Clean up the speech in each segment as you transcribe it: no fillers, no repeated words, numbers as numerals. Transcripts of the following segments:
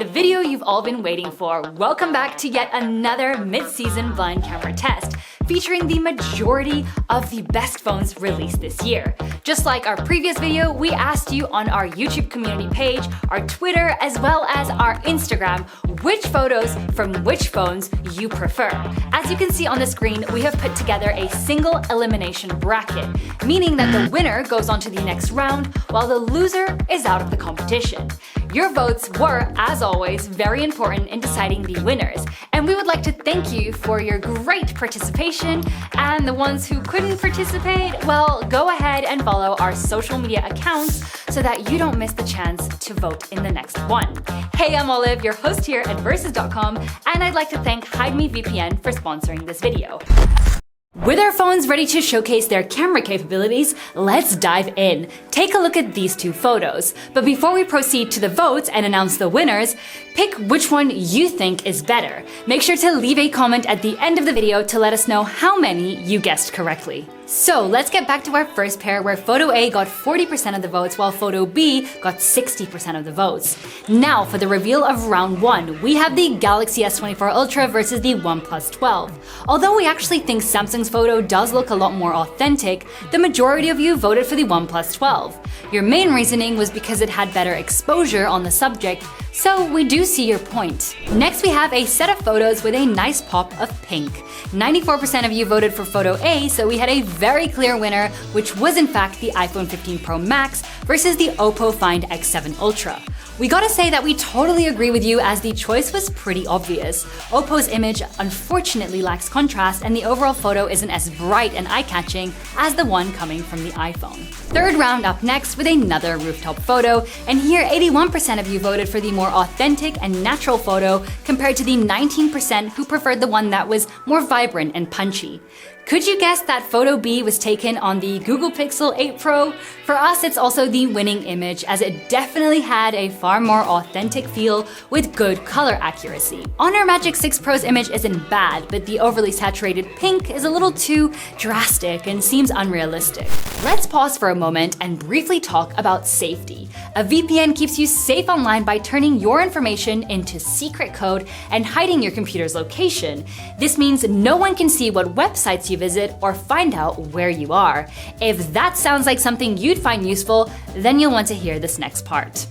the video you've all been waiting for. Welcome back to yet another mid-season blind camera test, featuring the majority of the best phones released this year. Just like our previous video, we asked you on our YouTube community page, our Twitter, as well as our Instagram, which photos from which phones you prefer. As you can see on the screen, we have put together a single elimination bracket, meaning that the winner goes on to the next round, while the loser is out of the competition. Your votes were, as always, very important in deciding the winners, and we would like to thank you for your great participation, and the ones who couldn't participate, well, go ahead and follow our social media accounts so that you don't miss the chance to vote in the next one. Hey, I'm Olive, your host here at Versus.com, and I'd like to thank HideMeVPN for sponsoring this video. With our phones ready to showcase their camera capabilities, let's dive in. Take a look at these two photos. But before we proceed to the votes and announce the winners, pick which one you think is better. Make sure to leave a comment at the end of the video to let us know how many you guessed correctly. So let's get back to our first pair, where photo A got 40% of the votes while photo B got 60% of the votes. Now for the reveal of round 1, we have the Galaxy S24 Ultra versus the OnePlus 12. Although we actually think Samsung's photo does look a lot more authentic, the majority of you voted for the OnePlus 12. Your main reasoning was because it had better exposure on the subject, so we do see your point. Next, we have a set of photos with a nice pop of pink. 94% of you voted for photo A, so we had a very clear winner, which was in fact the iPhone 15 Pro Max versus the Oppo Find X7 Ultra. We gotta say that we totally agree with you, as the choice was pretty obvious. Oppo's image unfortunately lacks contrast, and the overall photo isn't as bright and eye-catching as the one coming from the iPhone. Third round up next with another rooftop photo, and here 81% of you voted for the more authentic and natural photo compared to the 19% who preferred the one that was more vibrant and punchy. Could you guess that photo B was taken on the Google Pixel 8 Pro? For us, it's also the winning image, as it definitely had a far more authentic feel with good color accuracy. Honor Magic 6 Pro's image isn't bad, but the overly saturated pink is a little too drastic and seems unrealistic. Let's pause for a moment and briefly talk about safety. A VPN keeps you safe online by turning your information into secret code and hiding your computer's location. This means no one can see what websites you visit or find out where you are. If that sounds like something you'd find useful, then you'll want to hear this next part.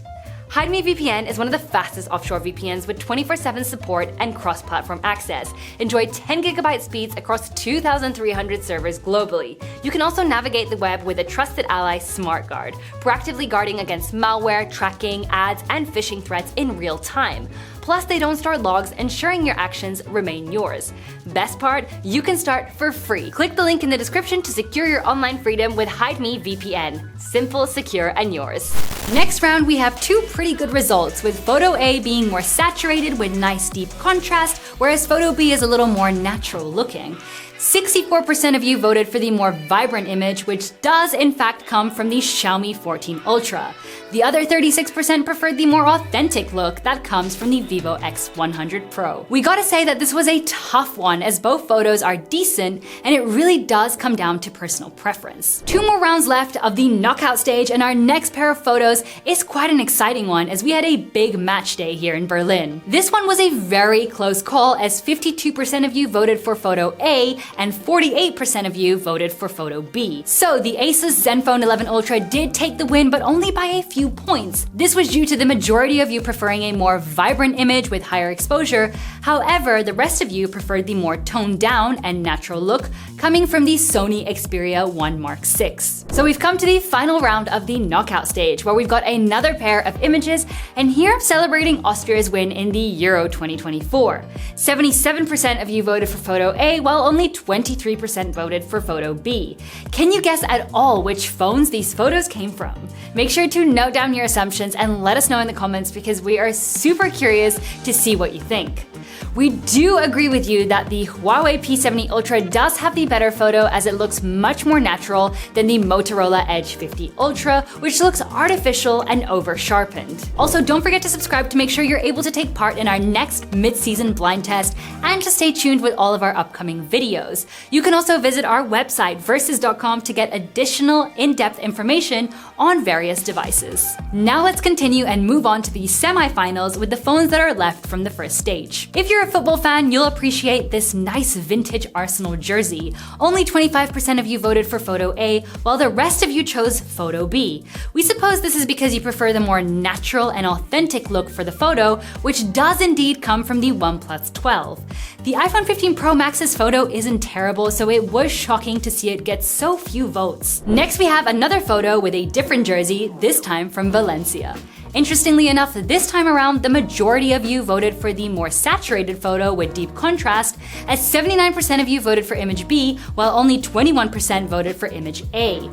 HideMeVPN is one of the fastest offshore VPNs with 24/7 support and cross-platform access. Enjoy 10 GB speeds across 2,300 servers globally. You can also navigate the web with a trusted ally, SmartGuard, proactively guarding against malware, tracking, ads, and phishing threats in real time. Plus, they don't store logs, ensuring your actions remain yours. Best part, you can start for free. Click the link in the description to secure your online freedom with HideMeVPN. Simple, secure, and yours. Next round, we have two pretty good results, with photo A being more saturated with nice deep contrast, whereas photo B is a little more natural looking. 64% of you voted for the more vibrant image, which does in fact come from the Xiaomi 14 Ultra. The other 36% preferred the more authentic look that comes from the Vivo X100 Pro. We gotta say that this was a tough one, as both photos are decent, and it really does come down to personal preference. 2 more rounds left of the knockout stage, and our next pair of photos is quite an exciting one, as we had a big match day here in Berlin. This one was a very close call, as 52% of you voted for photo A, and 48% of you voted for photo B. So the Asus Zenfone 11 Ultra did take the win, but only by a few points. This was due to the majority of you preferring a more vibrant image with higher exposure. However, the rest of you preferred the more toned down and natural look coming from the Sony Xperia 1 Mark VI. So we've come to the final round of the knockout stage, where we've got another pair of images, and here I'm celebrating Austria's win in the Euro 2024. 77% of you voted for photo A, while only 23% voted for photo B. Can you guess at all which phones these photos came from? Make sure to note down your assumptions and let us know in the comments, because we are super curious to see what you think. We do agree with you that the Huawei P70 Ultra does have the better photo as it looks much more natural than the Motorola Edge 50 Ultra, which looks artificial and over-sharpened. Also, don't forget to subscribe to make sure you're able to take part in our next mid-season blind test and to stay tuned with all of our upcoming videos. You can also visit our website versus.com to get additional in-depth information on various devices. Now let's continue and move on to the semifinals with the phones that are left from the first stage. If you're a football fan, you'll appreciate this nice vintage Arsenal jersey. Only 25% of you voted for photo A, while the rest of you chose photo B. We suppose this is because you prefer the more natural and authentic look for the photo, which does indeed come from the OnePlus 12. The iPhone 15 Pro Max's photo isn't terrible, so it was shocking to see it get so few votes. Next, we have another photo with a different jersey, this time from Valencia. Interestingly enough, this time around, the majority of you voted for the more saturated photo with deep contrast, as 79% of you voted for image B, while only 21% voted for image A.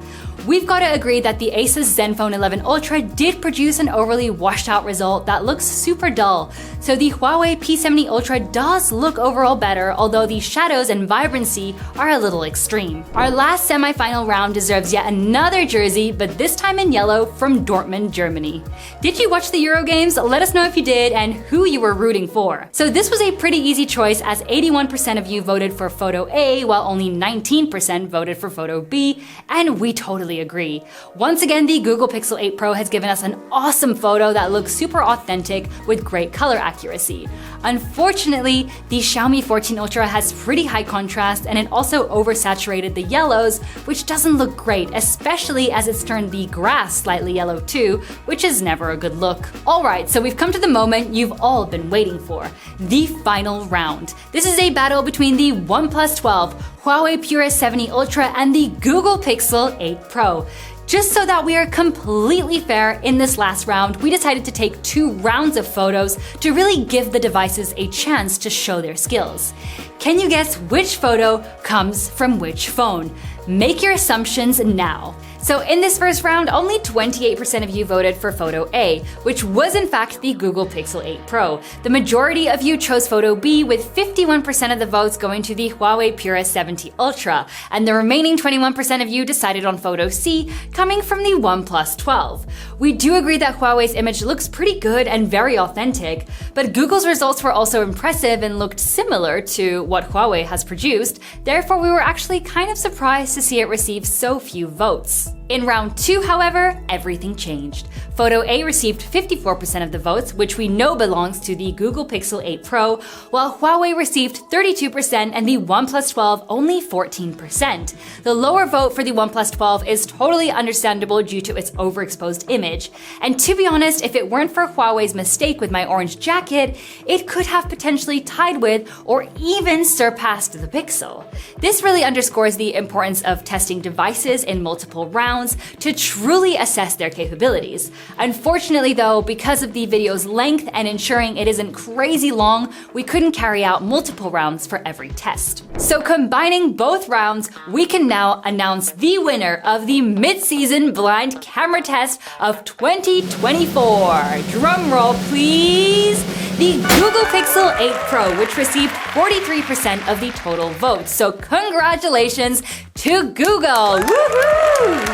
We've got to agree that the Asus Zenfone 11 Ultra did produce an overly washed out result that looks super dull, so the Huawei P70 Ultra does look overall better, although the shadows and vibrancy are a little extreme. Our last semi-final round deserves yet another jersey, but this time in yellow from Dortmund, Germany. Did you watch the Euro games? Let us know if you did and who you were rooting for. So this was a pretty easy choice as 81% of you voted for photo A while only 19% voted for photo B, and we totally agree. Once again, the Google Pixel 8 Pro has given us an awesome photo that looks super authentic with great color accuracy. Unfortunately, the Xiaomi 14 Ultra has pretty high contrast and it also oversaturated the yellows, which doesn't look great, especially as it's turned the grass slightly yellow too, which is never a good look. Alright, so we've come to the moment you've all been waiting for, the final round. This is a battle between the OnePlus 12, Huawei P70 Ultra, and the Google Pixel 8 Pro. Just so that we are completely fair in this last round, we decided to take 2 rounds of photos to really give the devices a chance to show their skills. Can you guess which photo comes from which phone? Make your assumptions now. So in this first round, only 28% of you voted for photo A, which was in fact the Google Pixel 8 Pro. The majority of you chose photo B, with 51% of the votes going to the Huawei P70 Ultra, and the remaining 21% of you decided on photo C, coming from the OnePlus 12. We do agree that Huawei's image looks pretty good and very authentic, but Google's results were also impressive and looked similar to what Huawei has produced, therefore we were actually kind of surprised to see it receive so few votes. In round 2, however, everything changed. Photo A received 54% of the votes, which we know belongs to the Google Pixel 8 Pro, while Huawei received 32% and the OnePlus 12 only 14%. The lower vote for the OnePlus 12 is totally understandable due to its overexposed image, and to be honest, if it weren't for Huawei's mistake with my orange jacket, it could have potentially tied with or even surpassed the Pixel. This really underscores the importance of testing devices in multiple rounds to truly assess their capabilities. Unfortunately though, because of the video's length and ensuring it isn't crazy long, we couldn't carry out multiple rounds for every test. So combining both rounds, we can now announce the winner of the mid-season blind camera test of 2024. Drum roll please! The Google Pixel 8 Pro, which received 43% of the total votes. So congratulations to Google! Woohoo!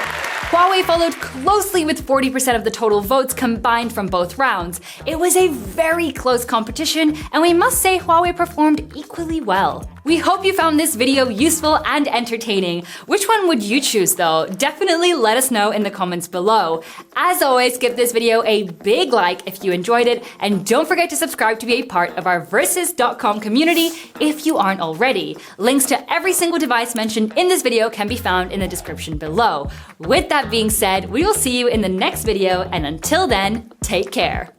Huawei followed closely with 40% of the total votes combined from both rounds. It was a very close competition, and we must say Huawei performed equally well. We hope you found this video useful and entertaining. Which one would you choose though? Definitely let us know in the comments below. As always, give this video a big like if you enjoyed it, and don't forget to subscribe to be a part of our versus.com community if you aren't already. Links to every single device mentioned in this video can be found in the description below. With that being said, we will see you in the next video, and until then, take care.